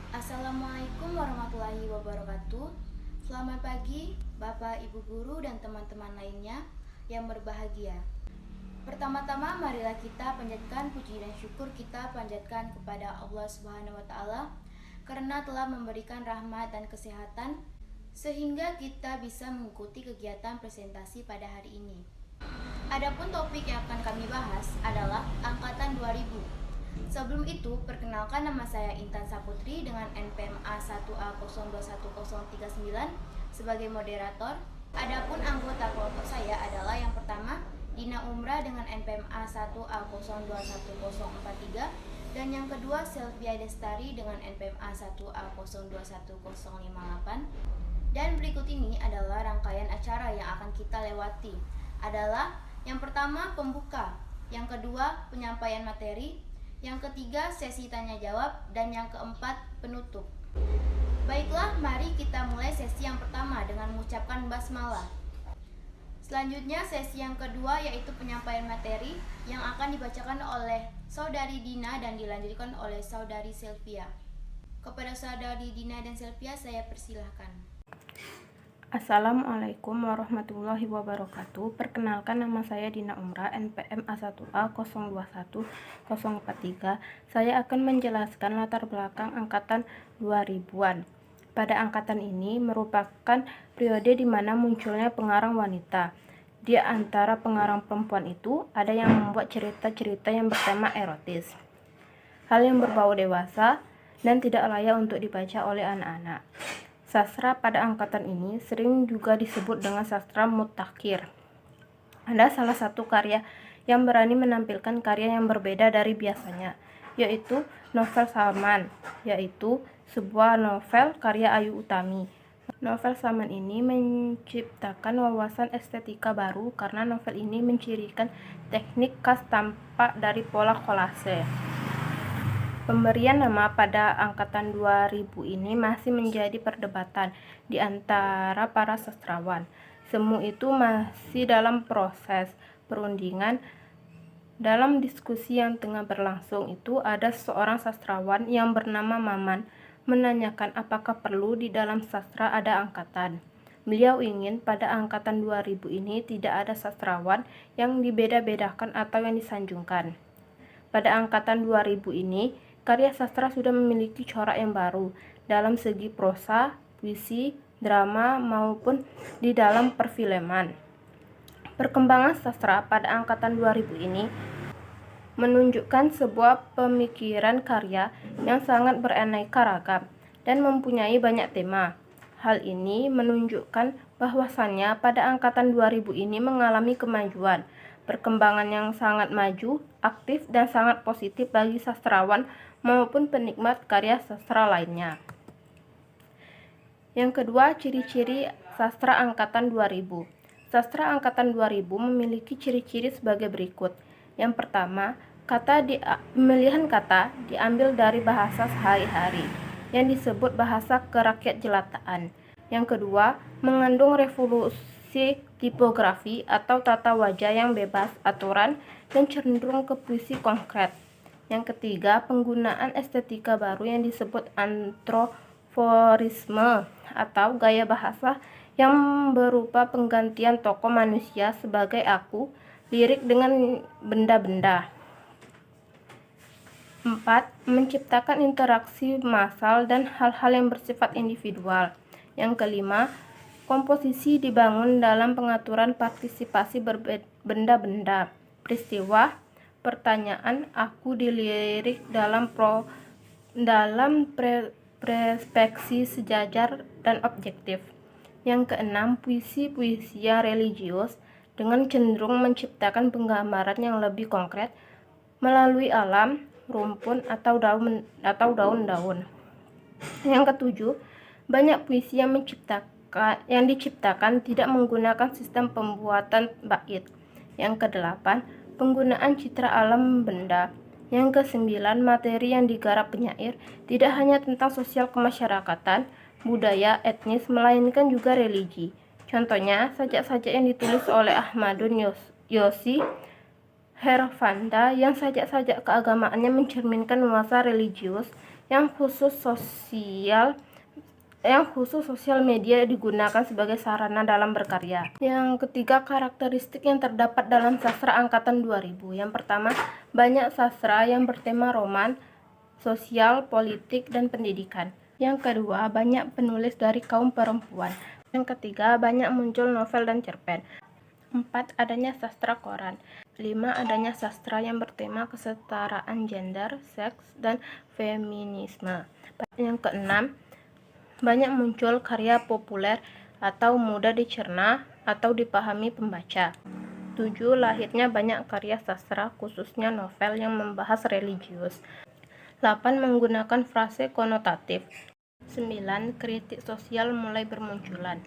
Assalamualaikum warahmatullahi wabarakatuh. Selamat pagi, Bapak, Ibu guru, dan teman-teman lainnya yang berbahagia. Pertama-tama marilah kita panjatkan puji dan syukur kita panjatkan kepada Allah Subhanahu wa taala karena telah memberikan rahmat dan kesehatan sehingga kita bisa mengikuti kegiatan presentasi pada hari ini. Adapun topik yang akan kami bahas adalah angkatan 2000. Sebelum itu, perkenalkan nama saya Intan Saputri dengan NPM A1A021039 sebagai moderator. Adapun anggota kelompok saya adalah yang pertama, Dina Umrah dengan NPM A1A021043 dan yang kedua, Selvia Destari dengan NPM A1A021058. Dan berikut ini adalah rangkaian acara yang akan kita lewati. Adalah yang pertama pembuka, yang kedua penyampaian materi, yang ketiga sesi tanya jawab, dan yang keempat penutup. Baiklah, mari kita mulai sesi yang pertama dengan mengucapkan basmalah. Selanjutnya sesi yang kedua yaitu penyampaian materi yang akan dibacakan oleh Saudari Dina dan dilanjutkan oleh Saudari Selvia. Kepada Saudari Dina dan Selvia saya persilahkan. Assalamualaikum warahmatullahi wabarakatuh. Perkenalkan, nama saya Dina Umrah, NPM A1A021043. Saya akan menjelaskan latar belakang angkatan 2000-an. Pada angkatan ini merupakan periode di mana munculnya pengarang wanita. Di antara pengarang perempuan itu ada yang membuat cerita-cerita yang bertema erotis, hal yang berbau dewasa dan tidak layak untuk dibaca oleh anak-anak. Sastra pada angkatan ini sering juga disebut dengan sastra mutakhir. Ada salah satu karya yang berani menampilkan karya yang berbeda dari biasanya, yaitu novel Salman, yaitu sebuah novel karya Ayu Utami. Novel Salman ini menciptakan wawasan estetika baru karena novel ini mencirikan teknik khas tampak dari pola kolase. Pemberian nama pada angkatan 2000 ini masih menjadi perdebatan di antara para sastrawan. Semua itu masih dalam proses perundingan. Dalam diskusi yang tengah berlangsung itu ada seorang sastrawan yang bernama Maman menanyakan apakah perlu di dalam sastra ada angkatan. Beliau ingin pada angkatan 2000 ini tidak ada sastrawan yang dibeda-bedakan atau yang disanjungkan. Pada angkatan 2000 ini, karya sastra sudah memiliki corak yang baru dalam segi prosa, puisi, drama, maupun di dalam perfilman. Perkembangan sastra pada angkatan 2000 ini menunjukkan sebuah pemikiran karya yang sangat beraneka ragam dan mempunyai banyak tema. Hal ini menunjukkan bahwasannya pada angkatan 2000 ini mengalami kemajuan, perkembangan yang sangat maju, aktif, dan sangat positif bagi sastrawan maupun penikmat karya sastra lainnya. Yang kedua, ciri-ciri sastra angkatan 2000. Sastra angkatan 2000 memiliki ciri-ciri sebagai berikut. Yang pertama, pemilihan kata diambil dari bahasa sehari-hari yang disebut bahasa kerakyat jelataan. Yang kedua, mengandung revolusi tipografi atau tata wajah yang bebas aturan dan cenderung ke puisi konkret. Yang ketiga, penggunaan estetika baru yang disebut antroforisme atau gaya bahasa yang berupa penggantian tokoh manusia sebagai aku, lirik dengan benda-benda. 4. Menciptakan interaksi massal dan hal-hal yang bersifat individual. Yang kelima, komposisi dibangun dalam pengaturan partisipasi benda-benda, peristiwa, pertanyaan, aku dilirik dalam perspektif sejajar dan objektif. Yang keenam, puisi-puisi yang religius dengan cenderung menciptakan penggambaran yang lebih konkret melalui alam, rumpun, atau daun-daun. Yang ketujuh, banyak puisi yang diciptakan tidak menggunakan sistem pembuatan bait. Yang kedelapan, penggunaan citra alam benda. Yang kesembilan, materi yang digarap penyair tidak hanya tentang sosial kemasyarakatan, budaya, etnis, melainkan juga religi. Contohnya, sajak-sajak yang ditulis oleh Ahmadun Yosi Herfanda yang sajak-sajak keagamaannya mencerminkan nuansa religius Yang khusus sosial media digunakan sebagai sarana dalam berkarya. Yang ketiga, karakteristik yang terdapat dalam sastra angkatan 2000. Yang pertama, banyak sastra yang bertema roman, sosial, politik, dan pendidikan. Yang kedua, banyak penulis dari kaum perempuan. Yang ketiga, banyak muncul novel dan cerpen. 4. Adanya sastra koran. 5. Adanya sastra yang bertema kesetaraan gender, seks, dan feminisme. Yang keenam, banyak muncul karya populer atau mudah dicerna atau dipahami pembaca. 7. Lahirnya banyak karya sastra, khususnya novel yang membahas religius. 8. Menggunakan frase konotatif. 9. Kritik sosial mulai bermunculan.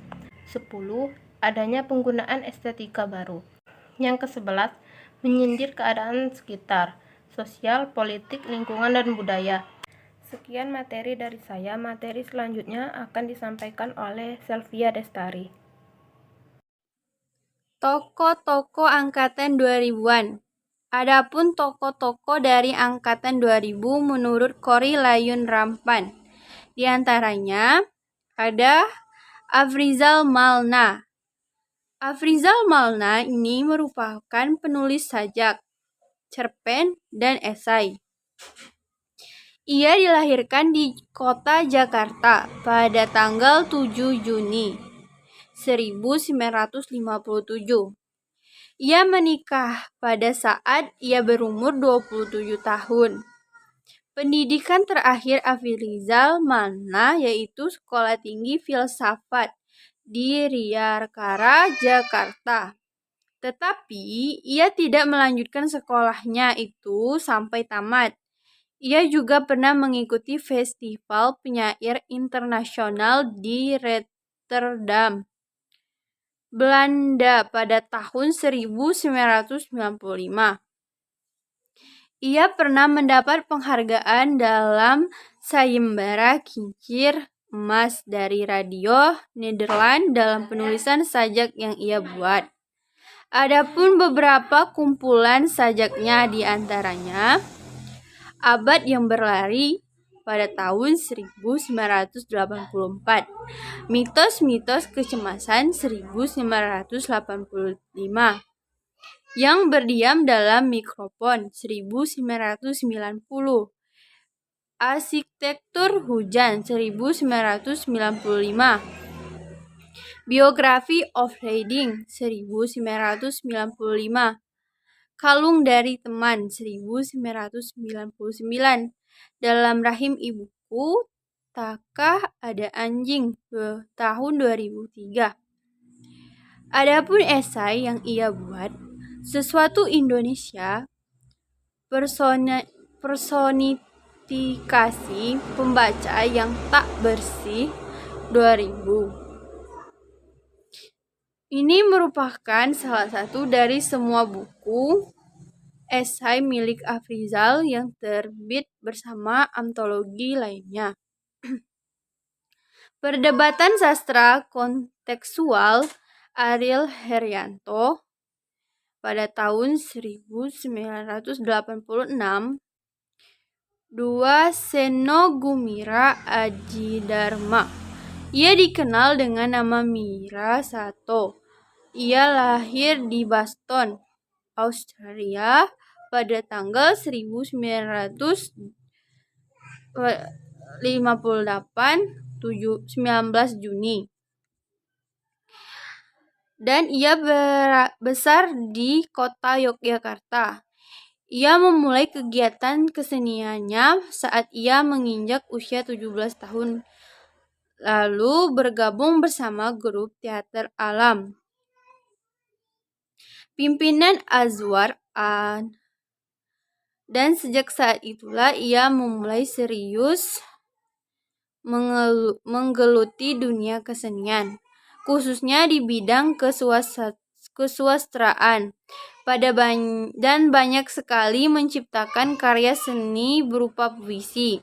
10. Adanya penggunaan estetika baru. Yang ke-11, menyindir keadaan sekitar, sosial, politik, lingkungan, dan budaya. Sekian materi dari saya. Materi selanjutnya akan disampaikan oleh Selvia Destari. Tokoh-tokoh angkatan 2000-an. Adapun tokoh-tokoh dari angkatan 2000 menurut Kori Layun Rampan. Di antaranya ada Afrizal Malna. Afrizal Malna ini merupakan penulis sajak, cerpen, dan esai. Ia dilahirkan di kota Jakarta pada tanggal 7 Juni 1957. Ia menikah pada saat ia berumur 27 tahun. Pendidikan terakhir Afrizal Malna yaitu Sekolah Tinggi Filsafat di Riyakara, Jakarta. Tetapi ia tidak melanjutkan sekolahnya itu sampai tamat. Ia juga pernah mengikuti festival penyair internasional di Rotterdam, Belanda pada tahun 1995. Ia pernah mendapat penghargaan dalam sayembara kincir emas dari radio Nederland dalam penulisan sajak yang ia buat. Adapun beberapa kumpulan sajaknya di antaranya Abad yang Berlari pada tahun 1984, Mitos-mitos Kecemasan 1985, Yang Berdiam dalam Mikrofon 1990, Arsitektur Hujan 1995, Biography of Reading 1995, Kalung dari Teman 1999, Dalam Rahim Ibuku, Takkah Ada Anjing tahun 2003. Adapun esai yang ia buat, Sesuatu Indonesia, Personifikasi Pembaca yang Tak Bersih 2000. Ini merupakan salah satu dari semua buku esai milik Afrizal yang terbit bersama antologi lainnya. Perdebatan Sastra Kontekstual Ariel Heryanto pada tahun 1986. 2. Seno Gumira Adjidharma. Ia dikenal dengan nama Mira Sato. Ia lahir di Boston, Australia pada tanggal 1958, 19 Juni. Dan ia besar di kota Yogyakarta. Ia memulai kegiatan keseniannya saat ia menginjak usia 17 tahun, lalu bergabung bersama grup teater alam pimpinan Azwar An. Dan sejak saat itulah ia mulai serius menggeluti dunia kesenian, khususnya di bidang kesusastraan. Dan banyak sekali menciptakan karya seni berupa puisi,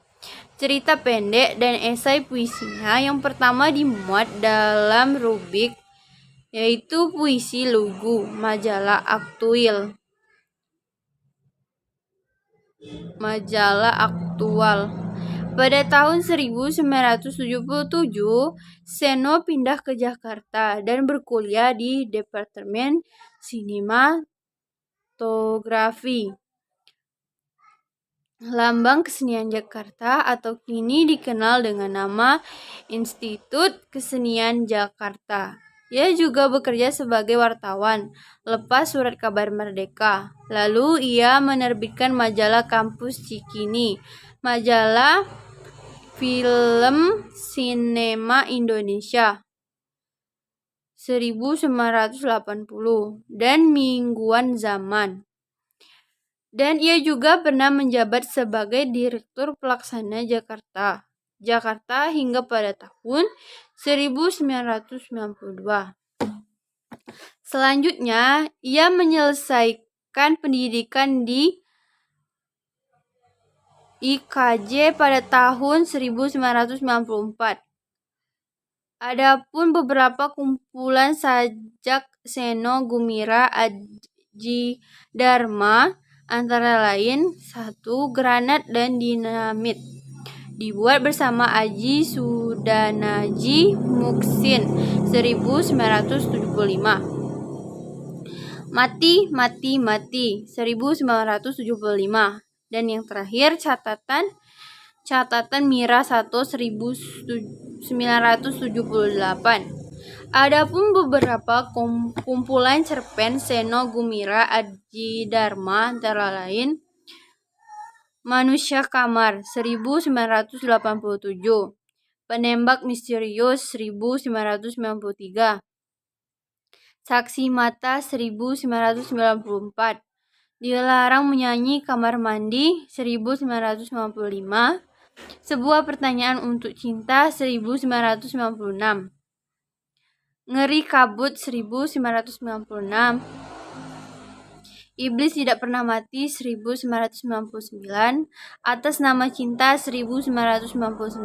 cerita pendek, dan esai. Puisinya yang pertama dimuat dalam rubrik yaitu Puisi Lugu, majalah Aktual Pada tahun 1977, Seno pindah ke Jakarta dan berkuliah di Departemen Sinematografi. Lambang Kesenian Jakarta atau kini dikenal dengan nama Institut Kesenian Jakarta. Ia juga bekerja sebagai wartawan, lepas Surat Kabar Merdeka. Lalu ia menerbitkan majalah Kampus Cikini, majalah Film Sinema Indonesia 1980, dan Mingguan Zaman. Dan ia juga pernah menjabat sebagai Direktur Pelaksana Jakarta hingga pada tahun 1992. Selanjutnya, ia menyelesaikan pendidikan di IKJ pada tahun 1994. Adapun beberapa kumpulan sajak Seno Gumira Adji Dharma antara lain 1. Granat dan Dinamit, dibuat bersama Aji Sudanaji Muksin 1975. Mati 1975. Dan yang terakhir catatan Mira 1 1978. Adapun beberapa kumpulan cerpen Seno Gumira Adji Dharma antara lain Manusia Kamar 1987, Penembak Misterius 1993, Saksi Mata 1994, Dilarang Menyanyi Kamar Mandi 1995, Sebuah Pertanyaan untuk Cinta 1996, Ngeri Kabut 1996, Iblis Tidak Pernah Mati 1999, Atas Nama Cinta 1999,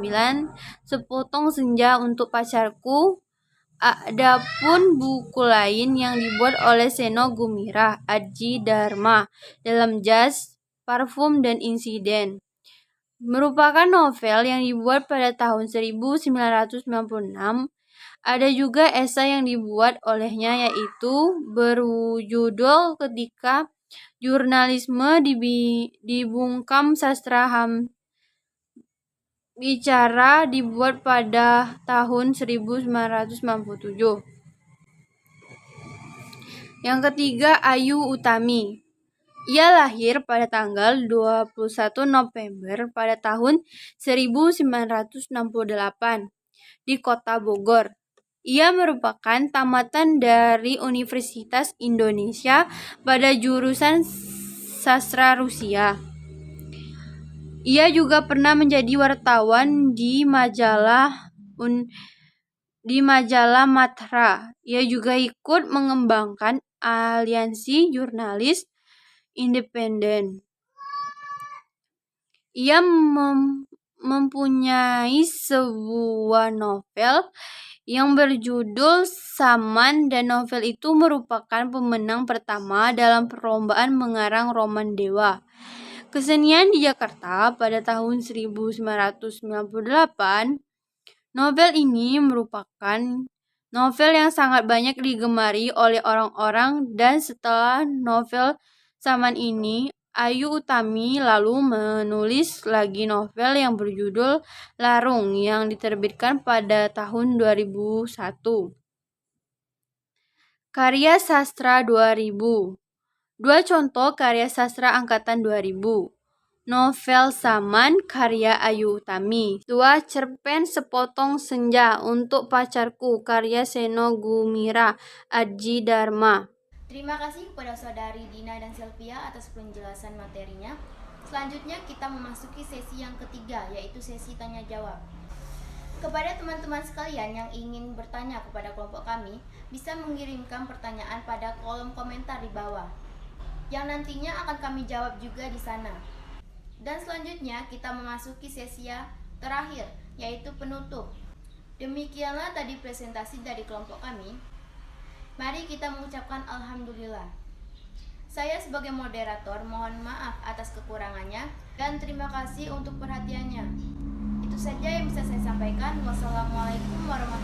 Sepotong Senja Untuk Pacarku. Adapun buku lain yang dibuat oleh Seno Gumira Adji Dharma dalam Jazz, Parfum, dan Insiden merupakan novel yang dibuat pada tahun 1996. Ada juga esai yang dibuat olehnya, yaitu berjudul Ketika Jurnalisme dibungkam Sastra Bicara, dibuat pada tahun 1997. Yang ketiga, Ayu Utami. Ia lahir pada tanggal 21 November pada tahun 1968 di Kota Bogor. Ia merupakan tamatan dari Universitas Indonesia pada jurusan Sastra Rusia. Ia juga pernah menjadi wartawan di majalah Matra. Ia juga ikut mengembangkan Aliansi Jurnalis Independen. Ia mempunyai sebuah novel yang berjudul Saman, dan novel itu merupakan pemenang pertama dalam perlombaan mengarang roman dewa. Kesenian di Jakarta pada tahun 1998. Novel ini merupakan novel yang sangat banyak digemari oleh orang-orang, dan setelah novel Saman ini, Ayu Utami lalu menulis lagi novel yang berjudul Larung yang diterbitkan pada tahun 2001. Karya sastra 2000. Dua contoh karya sastra angkatan 2000. Novel Saman karya Ayu Utami. 2. Cerpen Sepotong Senja Untuk Pacarku karya Seno Gumira Adji Dharma. Terima kasih kepada saudari Dina dan Sylvia atas penjelasan materinya. Selanjutnya kita memasuki sesi yang ketiga, yaitu sesi tanya jawab. Kepada teman-teman sekalian yang ingin bertanya kepada kelompok kami, bisa mengirimkan pertanyaan pada kolom komentar di bawah, yang nantinya akan kami jawab juga di sana. Dan selanjutnya kita memasuki sesi yang terakhir, yaitu penutup. Demikianlah tadi presentasi dari kelompok kami. Mari kita mengucapkan Alhamdulillah. Saya sebagai moderator mohon maaf atas kekurangannya dan terima kasih untuk perhatiannya. saja yang bisa saya sampaikan. Wassalamualaikum warahmatullahi wabarakatuh.